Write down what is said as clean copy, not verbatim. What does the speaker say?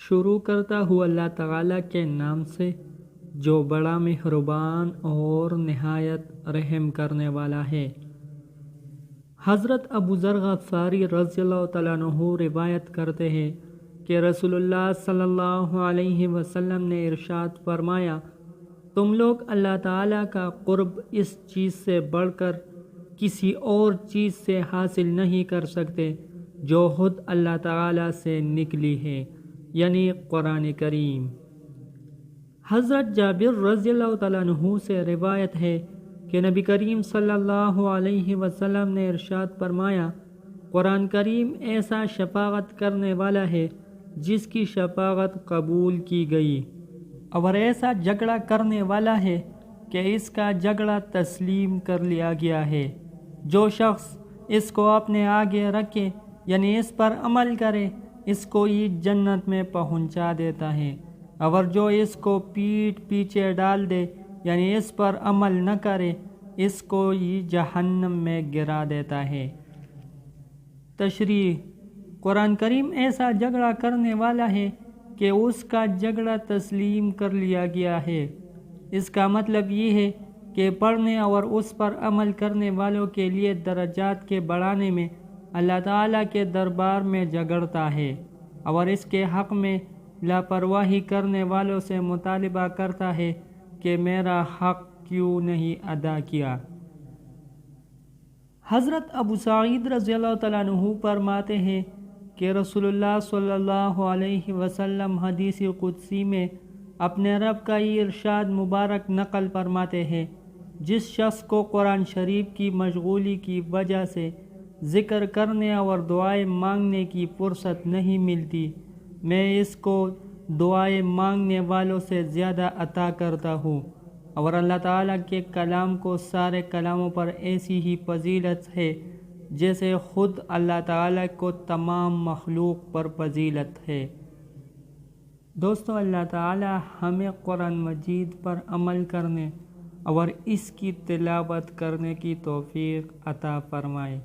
شروع کرتا ہوں اللہ تعالیٰ کے نام سے جو بڑا مہربان اور نہایت رحم کرنے والا ہے۔ حضرت ابو ذر غفاری رضی اللہ تعالیٰ عنہ روایت کرتے ہیں کہ رسول اللہ صلی اللہ علیہ وسلم نے ارشاد فرمایا، تم لوگ اللہ تعالیٰ کا قرب اس چیز سے بڑھ کر کسی اور چیز سے حاصل نہیں کر سکتے جو خود اللہ تعالیٰ سے نکلی ہے، یعنی قرآن کریم۔ حضرت جابر رضی اللہ تعالیٰ عنہ سے روایت ہے کہ نبی کریم صلی اللہ علیہ وسلم نے ارشاد فرمایا، قرآن کریم ایسا شفاعت کرنے والا ہے جس کی شفاعت قبول کی گئی، اور ایسا جھگڑا کرنے والا ہے کہ اس کا جھگڑا تسلیم کر لیا گیا ہے۔ جو شخص اس کو اپنے آگے رکھے یعنی اس پر عمل کرے، اس کو یہ جنت میں پہنچا دیتا ہے، اور جو اس کو پیٹھ پیچھے ڈال دے یعنی اس پر عمل نہ کرے، اس کو یہ جہنم میں گرا دیتا ہے۔ تشریح: قرآن کریم ایسا جھگڑا کرنے والا ہے کہ اس کا جھگڑا تسلیم کر لیا گیا ہے۔ اس کا مطلب یہ ہے کہ پڑھنے اور اس پر عمل کرنے والوں کے لیے درجات کے بڑھانے میں اللہ تعالیٰ کے دربار میں جھگڑتا ہے، اور اس کے حق میں لاپرواہی کرنے والوں سے مطالبہ کرتا ہے کہ میرا حق کیوں نہیں ادا کیا۔ حضرت ابو سعید رضی اللہ تعالیٰ عنہ فرماتے ہیں کہ رسول اللہ صلی اللہ علیہ وسلم حدیث قدسی میں اپنے رب کا یہ ارشاد مبارک نقل فرماتے ہیں، جس شخص کو قرآن شریف کی مشغولی کی وجہ سے ذکر کرنے اور دعائیں مانگنے کی فرصت نہیں ملتی، میں اس کو دعائیں مانگنے والوں سے زیادہ عطا کرتا ہوں، اور اللہ تعالیٰ کے کلام کو سارے کلاموں پر ایسی ہی فضیلت ہے جیسے خود اللہ تعالیٰ کو تمام مخلوق پر فضیلت ہے۔ دوستو، اللہ تعالیٰ ہمیں قرآن مجید پر عمل کرنے اور اس کی تلاوت کرنے کی توفیق عطا فرمائے۔